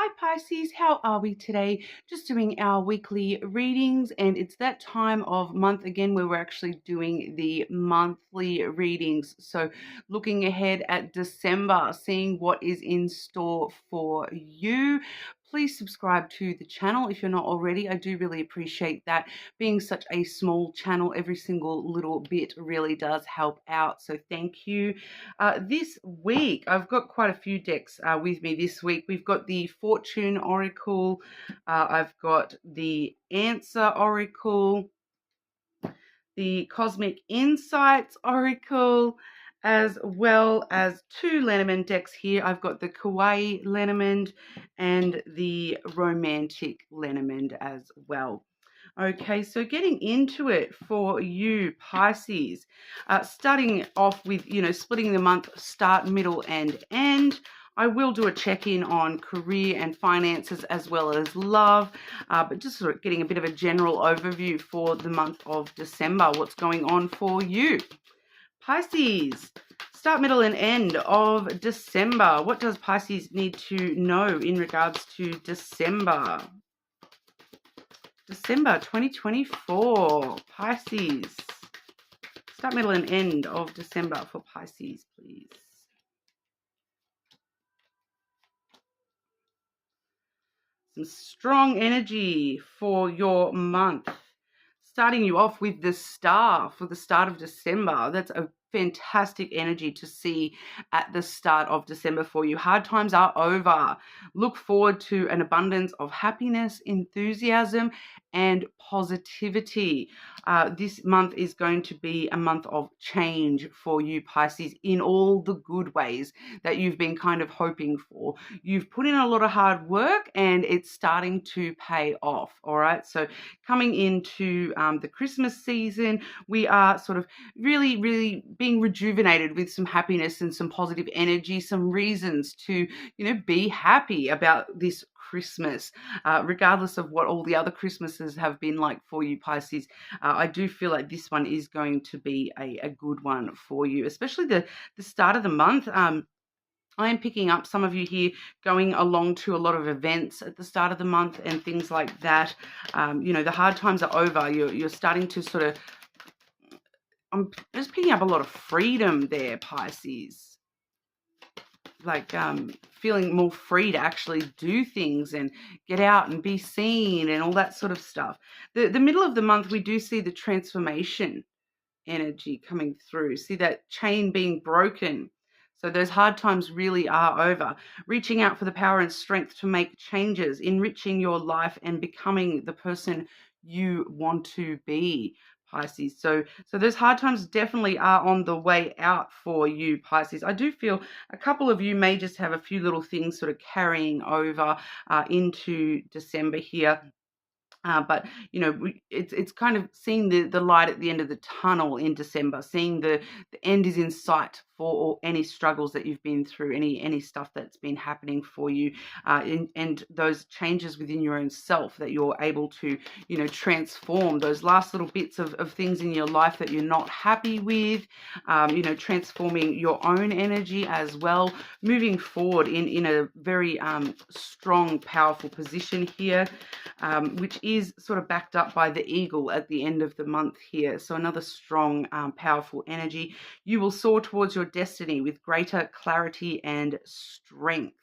Hi Pisces, how are we today? Just doing our weekly readings, and it's that time of month again where we're actually doing the monthly readings. So looking ahead at December, seeing what is in store for you. Please subscribe to the channel if you're not already. I do really appreciate that. Being such a small channel, every single little bit really does help out. So thank you. This week, I've got quite a few decks with me this week. We've got the Fortune Oracle. I've got the Answer Oracle, the Cosmic Insights Oracle, as well as two Lenormand decks here. I've got the Kawaii Lenormand and the Romantic Lenormand as well. Okay, so getting into it for you, Pisces, starting off with, splitting the month, start, middle, and end. I will do a check-in on career and finances as well as love, but just sort of getting a bit of a general overview for the month of December, what's going on for you. Pisces, start, middle, and end of December. What does Pisces need to know in regards to December? December 2024, Pisces. Start, middle, and end of December for Pisces, please. Some strong energy for your month. Starting you off with the star for the start of December. That's a fantastic energy to see at the start of December for you. Hard times are over. Look forward to an abundance of happiness, enthusiasm, and positivity. This month is going to be a month of change for you, Pisces, in all the good ways that you've been kind of hoping for. You've put in a lot of hard work and it's starting to pay off. All right. So coming into the Christmas season, we are sort of really being rejuvenated with some happiness and some positive energy, some reasons to, be happy about this Christmas, regardless of what all the other Christmases have been like for you, Pisces. I do feel like this one is going to be a good one for you, especially the start of the month. I am picking up some of you here going along to a lot of events at the start of the month and things like that. The hard times are over. You're starting to sort of, I'm just picking up a lot of freedom there, Pisces. Like feeling more free to actually do things and get out and be seen and all that sort of stuff. The middle of the month, we do see the transformation energy coming through. See that chain being broken. So those hard times really are over. Reaching out for the power and strength to make changes, enriching your life and becoming the person you want to be, Pisces. So those hard times definitely are on the way out for you, Pisces. I do feel a couple of you may just have a few little things sort of carrying over into December here. But it's kind of seeing the light at the end of the tunnel in December, seeing the end is in sight for any struggles that you've been through, any stuff that's been happening for you, and those changes within your own self that you're able to, transform those last little bits of things in your life that you're not happy with, transforming your own energy as well, moving forward in a very strong, powerful position here, which is sort of backed up by the eagle at the end of the month here. So another strong, powerful energy. You will soar towards your destiny with greater clarity and strength.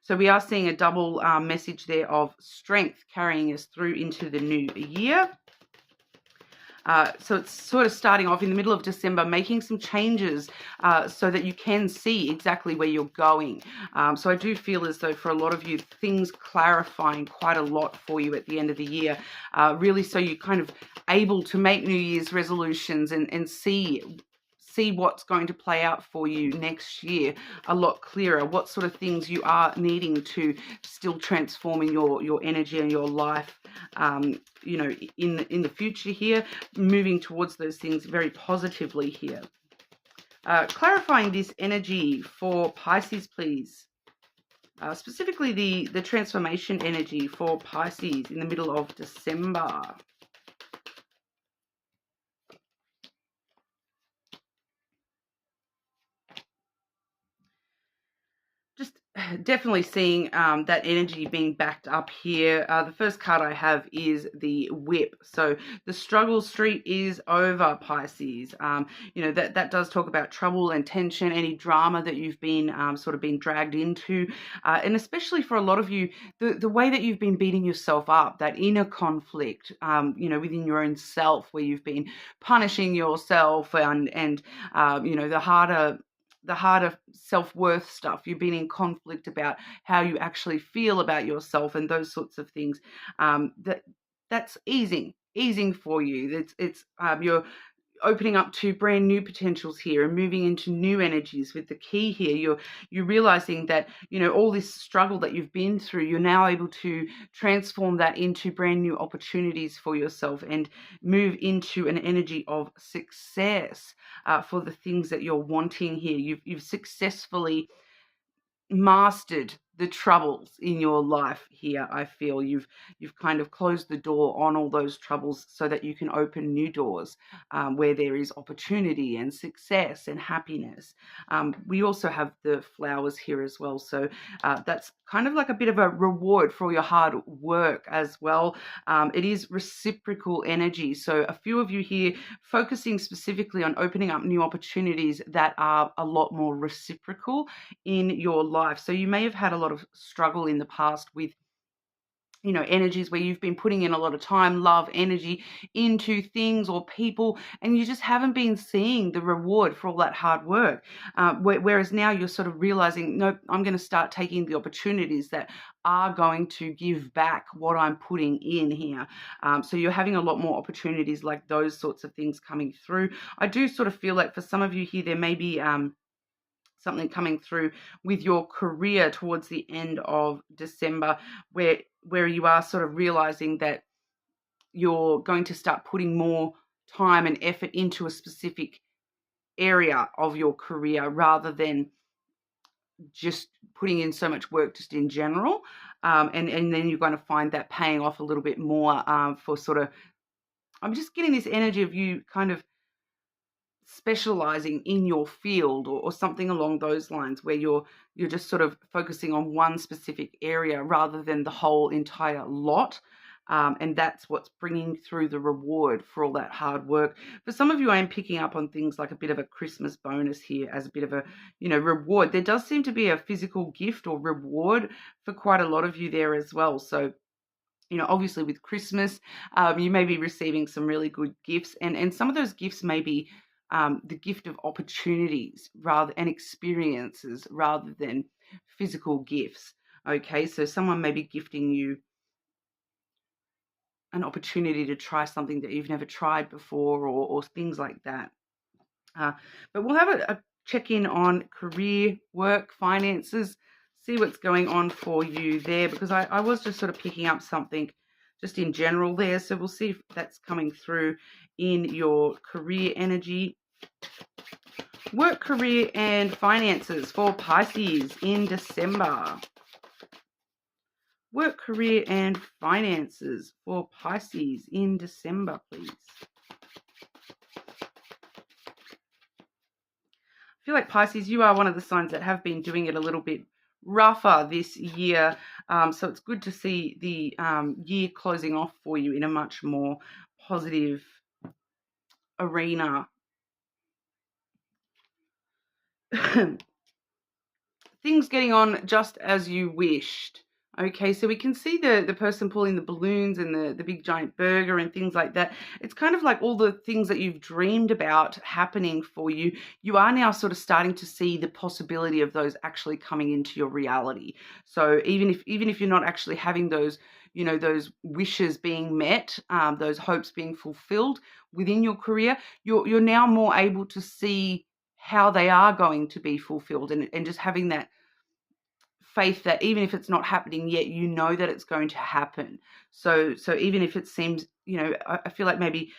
So we are seeing a double message there of strength carrying us through into the new year. So it's sort of starting off in the middle of December, making some changes so that you can see exactly where you're going. So I do feel as though for a lot of you, things clarifying quite a lot for you at the end of the year, really so you're kind of able to make New Year's resolutions and see what's going to play out for you next year a lot clearer, what sort of things you are needing to still transform in your energy and your life, in the future here, moving towards those things very positively here. Clarifying this energy for Pisces, please. Specifically the transformation energy for Pisces in the middle of December. Just definitely seeing that energy being backed up here. The first card I have is the Whip. So the struggle street is over, Pisces. That does talk about trouble and tension, any drama that you've been sort of been dragged into. And especially for a lot of you, the way that you've been beating yourself up, that inner conflict, within your own self, where you've been punishing yourself and the harder self-worth stuff. You've been in conflict about how you actually feel about yourself and those sorts of things. That's easing for you. You're opening up to brand new potentials here and moving into new energies. With the key here, you're realizing that all this struggle that you've been through, you're now able to transform that into brand new opportunities for yourself and move into an energy of success for the things that you're wanting here. You've successfully mastered the troubles in your life here. I feel you've kind of closed the door on all those troubles so that you can open new doors where there is opportunity and success and happiness. We also have the flowers here as well, so that's kind of like a bit of a reward for your hard work as well. It is reciprocal energy, so a few of you here focusing specifically on opening up new opportunities that are a lot more reciprocal in your life. So you may have had a lot of struggle in the past with energies where you've been putting in a lot of time, love, energy into things or people, and you just haven't been seeing the reward for all that hard work. Whereas now you're sort of realizing, nope, I'm going to start taking the opportunities that are going to give back what I'm putting in here. So you're having a lot more opportunities like those sorts of things coming through. I do sort of feel like for some of you here, there may be something coming through with your career towards the end of December, where you are sort of realizing that you're going to start putting more time and effort into a specific area of your career rather than just putting in so much work just in general. And then you're going to find that paying off a little bit more for sort of, I'm just getting this energy of you kind of specializing in your field or something along those lines, where you're just sort of focusing on one specific area rather than the whole entire lot. And that's what's bringing through the reward for all that hard work. For some of you, I am picking up on things like a bit of a Christmas bonus here as a bit of a, reward. There does seem to be a physical gift or reward for quite a lot of you there as well. So, obviously with Christmas, you may be receiving some really good gifts, and some of those gifts may be the gift of opportunities and experiences rather than physical gifts. Okay, so someone may be gifting you an opportunity to try something that you've never tried before or things like that. But we'll have a check-in on career, work, finances, see what's going on for you there, because I was just sort of picking up something just in general there. So we'll see if that's coming through in your career energy. Work, career, and finances for Pisces in December. Work, career, and finances for Pisces in December, please. I feel like Pisces, you are one of the signs that have been doing it a little bit rougher this year. So it's good to see the year closing off for you in a much more positive arena. Things getting on just as you wished. Okay, so we can see the person pulling the balloons and the big giant burger and things like that. It's kind of like all the things that you've dreamed about happening for you. You are now sort of starting to see the possibility of those actually coming into your reality. So even if you're not actually having those, those wishes being met, those hopes being fulfilled within your career, you're now more able to see how they are going to be fulfilled and just having that faith that even if it's not happening yet, that it's going to happen. So even if it seems, I feel like maybe,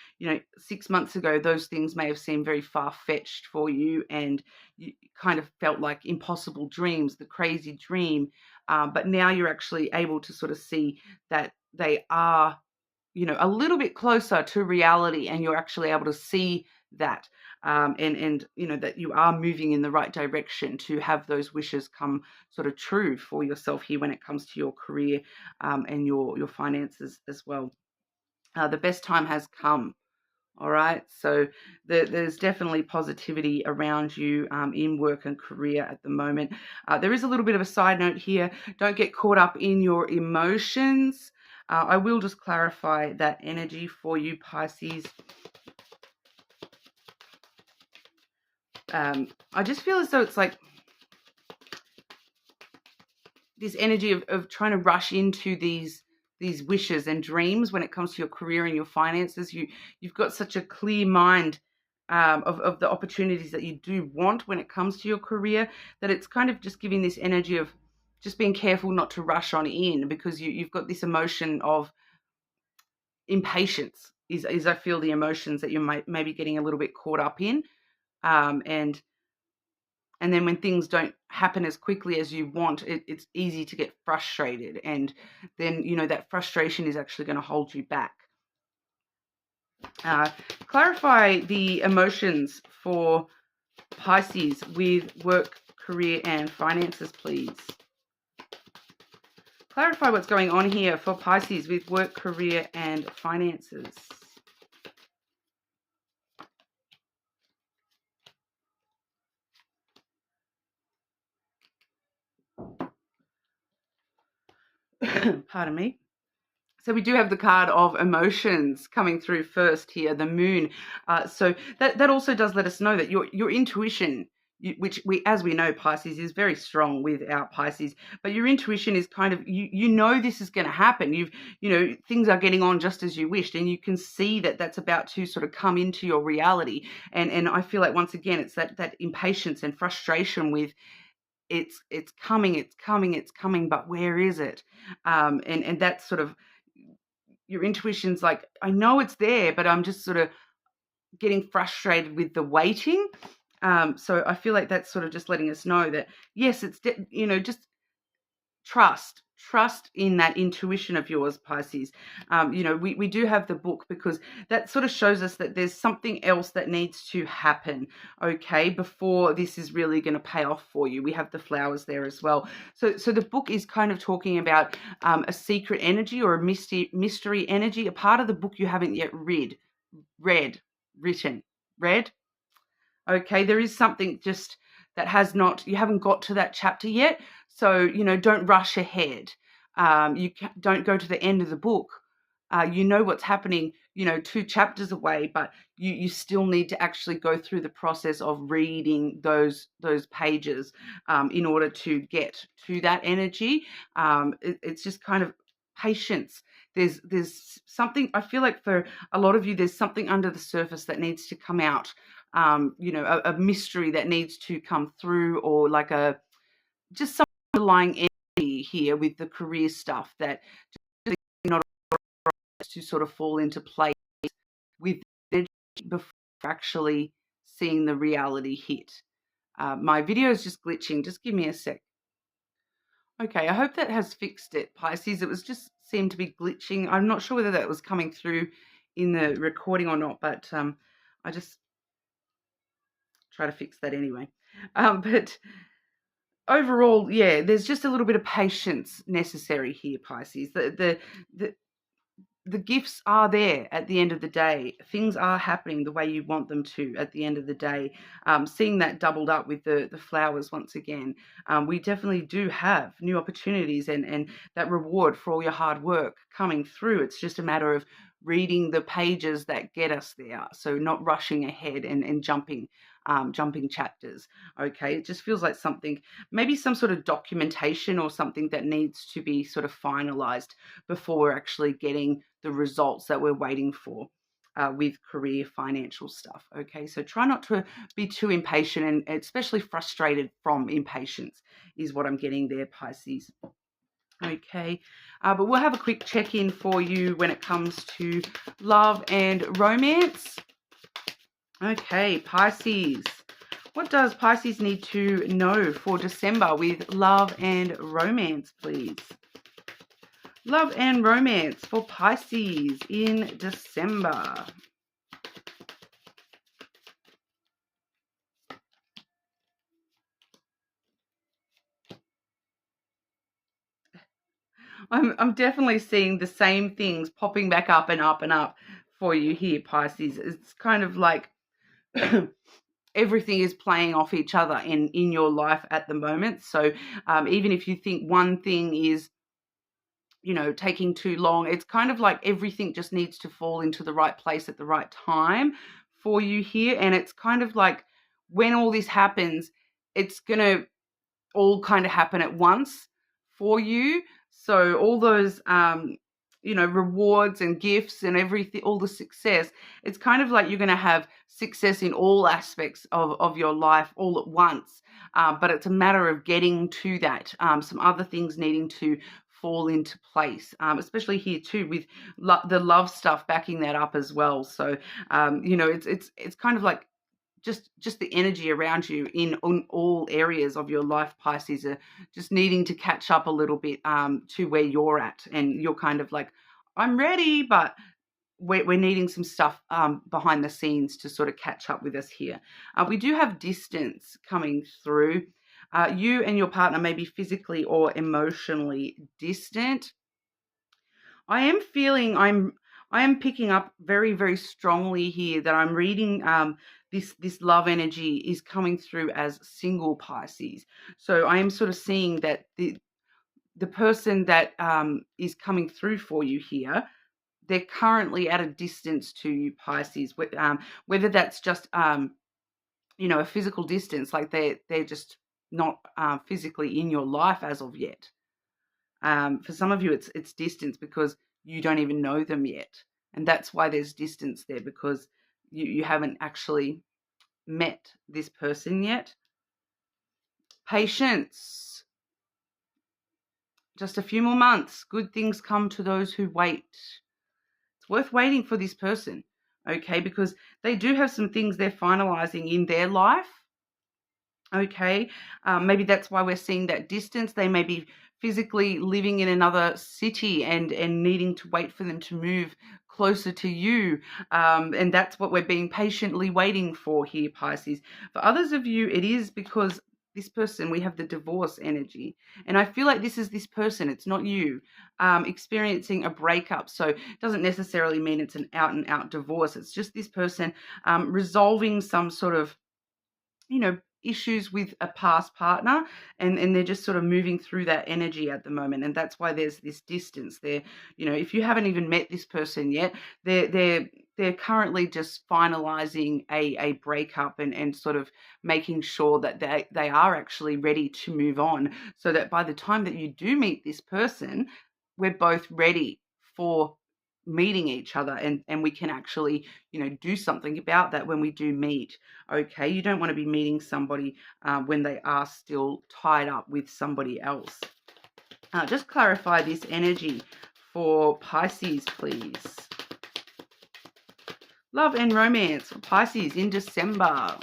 6 months ago, those things may have seemed very far-fetched for you and you kind of felt like impossible dreams, the crazy dream. But now you're actually able to sort of see that they are, a little bit closer to reality, and you're actually able to see that, and you know, that you are moving in the right direction to have those wishes come sort of true for yourself here when it comes to your career, and your finances as well. The best time has come. All right, so there's definitely positivity around you, in work and career at the moment. There is a little bit of a side note here. Don't get caught up in your emotions. I will just clarify that energy for you, Pisces. I just feel as though it's like this energy of trying to rush into these wishes and dreams when it comes to your career and your finances. You've got such a clear mind, of the opportunities that you do want when it comes to your career, that it's kind of just giving this energy of just being careful not to rush on in, because you've got this emotion of impatience is I feel the emotions that you maybe getting a little bit caught up in, and then when things don't happen as quickly as you want, it's easy to get frustrated. And then, you know, that frustration is actually going to hold you back. Clarify the emotions for Pisces with work, career, and finances, please. Clarify what's going on here for Pisces with work, career, and finances. Pardon me. So we do have the card of emotions coming through first here, the moon. So that also does let us know that your intuition, which as we know, Pisces is very strong with our Pisces, but your intuition is kind of, you know this is going to happen. You know things are getting on just as you wished, and you can see that that's about to sort of come into your reality. And I feel like once again it's that impatience and frustration with it's coming, but where is it? And that's sort of your intuition's like, I know it's there, but I'm just sort of getting frustrated with the waiting. So I feel like that's sort of just letting us know that, yes, it's, just trust in that intuition of yours, Pisces. We do have the book, because that sort of shows us that there's something else that needs to happen, okay, before this is really going to pay off for you. We have the flowers there as well. So the book is kind of talking about a secret energy or a mystery energy, a part of the book you haven't yet read. Okay, there is something just that you haven't got to that chapter yet. So, don't rush ahead. Don't go to the end of the book. You know what's happening, 2 chapters away, but you still need to actually go through the process of reading those pages, in order to get to that energy. It's just kind of patience. There's something, I feel like for a lot of you, there's something under the surface that needs to come out. A mystery that needs to come through, or like just some underlying energy here with the career stuff that just not to sort of fall into place with energy before actually seeing the reality hit. My video is just glitching. Just give me a sec. Okay, I hope that has fixed it, Pisces. It was just seemed to be glitching. I'm not sure whether that was coming through in the recording or not, but I just try to fix that anyway. But overall, yeah, there's just a little bit of patience necessary here, Pisces. The gifts are there at the end of the day. Things are happening the way you want them to at the end of the day. Seeing that doubled up with the flowers once again, we definitely do have new opportunities and that reward for all your hard work coming through. It's just a matter of reading the pages that get us there. So not rushing ahead and jumping chapters. Okay, it just feels like something, maybe some sort of documentation or something that needs to be sort of finalized before we're actually getting the results that we're waiting for, with career financial stuff. Okay, so try not to be too impatient, and especially frustrated from impatience is what I'm getting there, Pisces. Okay, but we'll have a quick check-in for you when it comes to love and romance. Okay, Pisces. What does Pisces need to know for December with love and romance, please? Love and romance for Pisces in December. I'm definitely seeing the same things popping back up and up and up for you here, Pisces. It's kind of like everything is playing off each other in your life at the moment. So even if you think one thing is, taking too long, it's kind of like everything just needs to fall into the right place at the right time for you here. And it's kind of like when all this happens, it's going to all kind of happen at once for you. So all those, rewards and gifts and everything, all the success, it's kind of like you're going to have success in all aspects of your life all at once. But it's a matter of getting to that. Some other things needing to fall into place, especially here too with the love stuff backing that up as well. So, it's kind of like just the energy around you in all areas of your life, Pisces, are just needing to catch up a little bit to where you're at, and you're kind of like, I'm ready, but we're needing some stuff behind the scenes to sort of catch up with us here. We do have distance coming through. You and your partner may be physically or emotionally distant. I am picking up very, very strongly here that I'm reading this love energy is coming through as single Pisces. So I am sort of seeing that the person that is coming through for you here, they're currently at a distance to you, Pisces. Whether that's just a physical distance, like they're just not physically in your life as of yet. For some of you, it's distance because you don't even know them yet. And that's why there's distance there, because you haven't actually met this person yet. Patience. Just a few more months. Good things come to those who wait. It's worth waiting for this person, okay? Because they do have some things they're finalizing in their life. Okay, maybe that's why we're seeing that distance. They may be physically living in another city and needing to wait for them to move closer to you. And that's what we're being patiently waiting for here, Pisces. For others of you, it is because this person, we have the divorce energy. And I feel like this is this person, it's not you, experiencing a breakup. So it doesn't necessarily mean it's an out and out divorce. It's just this person resolving some sort of, issues with a past partner, and they're just sort of moving through that energy at the moment. And that's why there's this distance there. If you haven't even met this person yet, they're currently just finalizing a breakup and sort of making sure that they are actually ready to move on, so that by the time that you do meet this person, we're both ready for meeting each other, and we can actually do something about that when we do meet. Okay, you don't want to be meeting somebody when they are still tied up with somebody else. Just clarify this energy for Pisces, please. Love and romance for Pisces in December.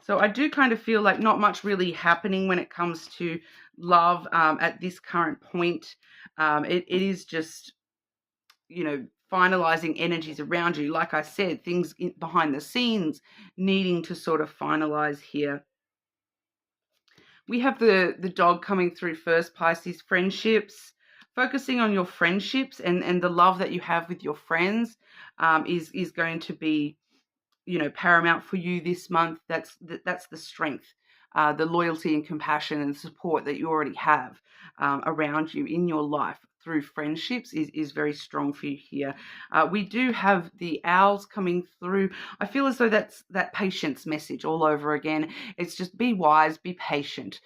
So I do kind of feel like not much really happening when it comes to love at this current point. It is just, finalizing energies around you. Like I said, things behind the scenes needing to sort of finalize here. We have the dog coming through first, Pisces. Friendships. Focusing on your friendships and the love that you have with your friends is going to be, paramount for you this month. That's the strength, the loyalty and compassion and support that you already have around you in your life through friendships is very strong for you here. We do have the owls coming through. I feel as though that's that patience message all over again. It's just be wise, be patient,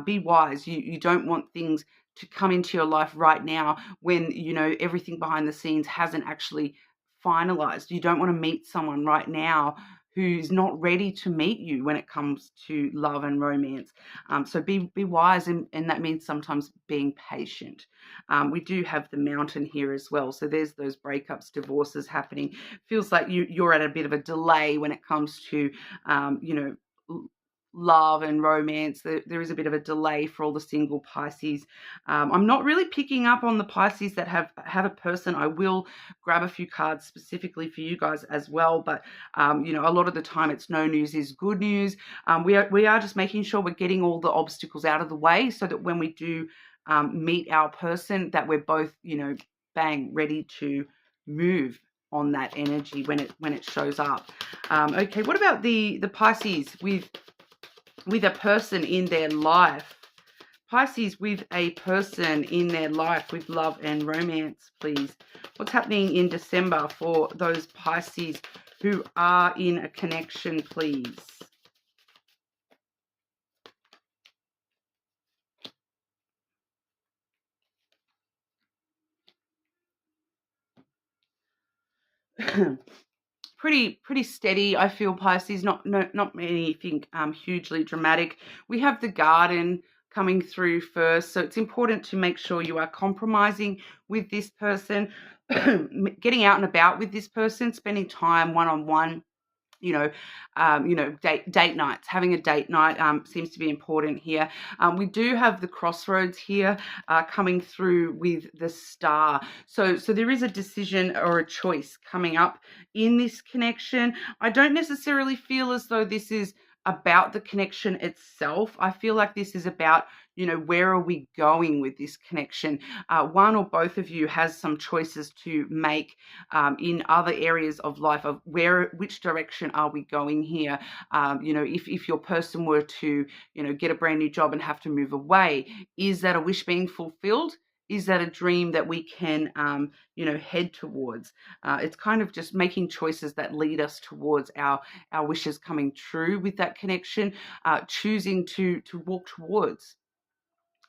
be wise. You don't want things to come into your life right now when everything behind the scenes hasn't actually finalized. You don't want to meet someone right now who's not ready to meet you when it comes to love and romance. So be wise, and that means sometimes being patient. We do have the mountain here as well. So there's those breakups, divorces happening. Feels like you're at a bit of a delay when it comes to, love and romance. There is a bit of a delay for all the single Pisces. I'm not really picking up on the Pisces that have a person. I will grab a few cards specifically for you guys as well, but a lot of the time it's no news is good news. We are just making sure we're getting all the obstacles out of the way so that when we do meet our person, that we're both, bang, ready to move on that energy when it shows up. Okay, what about the Pisces with a person in their life? Pisces with a person in their life with love and romance, please. What's happening in December for those Pisces who are in a connection, please? pretty steady, I feel, Pisces. Not anything hugely dramatic. We have the Garden coming through first, so it's important to make sure you are compromising with this person, getting out and about with this person, spending time one-on-one. Date nights, having a date night seems to be important here. We do have the crossroads here coming through with the Star. So there is a decision or a choice coming up in this connection. I don't necessarily feel as though this is about the connection itself. I feel like this is about, where are we going with this connection? One or both of you has some choices to make in other areas of life of which direction are we going here? If your person were to, get a brand new job and have to move away, is that a wish being fulfilled? Is that a dream that we can, head towards? It's kind of just making choices that lead us towards our wishes coming true with that connection, choosing to walk towards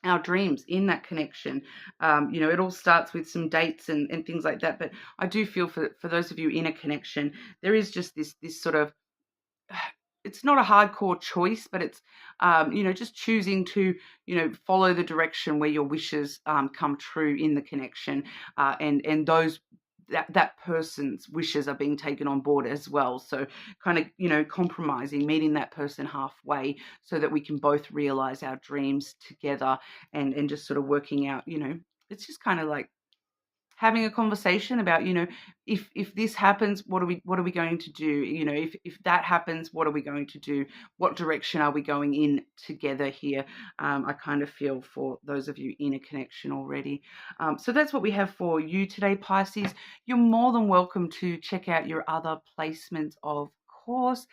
our dreams in that connection. It all starts with some dates and things like that. But I do feel for those of you in a connection, there is just this sort of, it's not a hardcore choice, but it's, just choosing to, follow the direction where your wishes come true in the connection, and those that person's wishes are being taken on board as well. So kind of, compromising, meeting that person halfway so that we can both realize our dreams together, and just sort of working out, it's just kind of like having a conversation about, if this happens, what are we going to do? If that happens, what are we going to do? What direction are we going in together here? I kind of feel for those of you in a connection already. So that's what we have for you today, Pisces. You're more than welcome to check out your other placements, of course.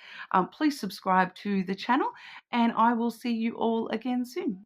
Please subscribe to the channel, and I will see you all again soon.